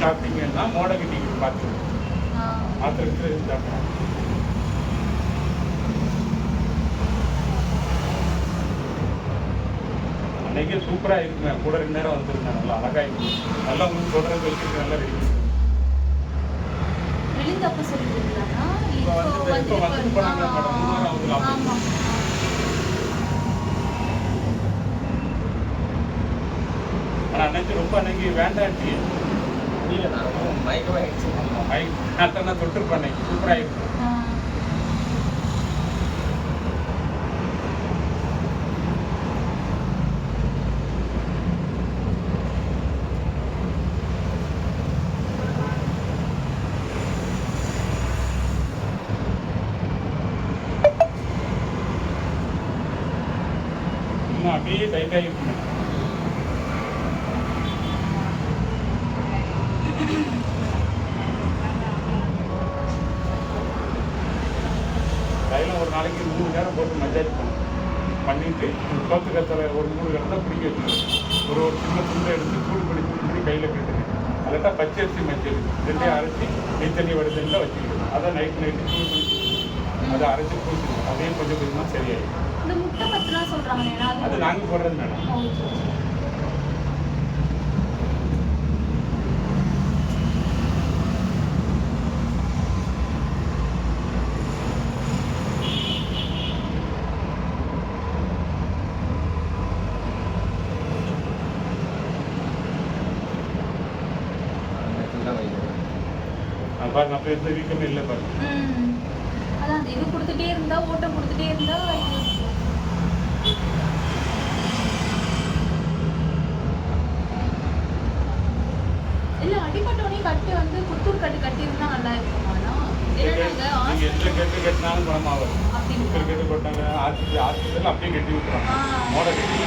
சாப்பிட்டீங்கன்னா மோட கட்டிக்கு பார்த்துக்கணும். ஆத்திரத்தில் இருந்து சாப்பிடலாம். அன்னைக்கே சூப்பராக இருக்குங்க. கூட 2 நேரம் வந்துருந்தேன். நல்லா அழகாக இருக்கும். நல்லா உங்களுக்கு சொல்கிறது வச்சுருக்கு. நல்லா ரெடி பண்ணி இப்போ வந்துட்டு போனாங்க மேடம். 3 நேரம் வந்துடலாம். ஆனால் அன்னைக்கு ரொம்ப அன்னைக்கு வேண்டாண்டி இல்லை. நான் மயக்கமாகிடுச்சு. நான் தொட்டிருப்பேன். அன்னைக்கு சூப்பராக இருக்கும். இன்னும் அப்படியே டைட்டாக இருக்குங்க. கையில் ஒரு நாளைக்கு 3 நேரம் போட்டு மசாஜ் பண்ணிட்டு சோத்து கத்தலை ஒரு 3 கட்டை பிடிக்க வச்சுருக்கேன். ஒரு சின்ன துண்டை எடுத்து சூடு பண்ணி கையில் கட்டுங்க. அல்லாட்டா பச்சரிசி மஞ்சள் 2 அரைச்சி நெய் தண்ணி வடிதலில் வச்சுக்கிடுங்க. அதை நைட்டு சூடு பண்ணி அதை அரைச்சி பூசிடுங்க. அதே கொஞ்சம் கொஞ்சமாக சரியாயிடும். அது நாங்கள் போடுறது மேடம். பாருங்க அப்போ எந்த வீக்கமே இல்லை பாருங்க. அதான் இது கொடுத்துட்டே இருந்தா ஓட்டம் கொடுத்துட்டே இருந்தா இல்ல அடிப்பட்டோடனே கட்டு வந்து புத்தூர் கட்டு கட்டி இருந்தா நல்லா இருக்குமாண்ணா? நீங்க எந்த கட்டு கட்டினாலும் குணமாகும். அப்படி கட்டு போட்டாங்க ஆஸ்பத்திரி அப்படியே கட்டி விட்டுறாங்க. மோட கட்டி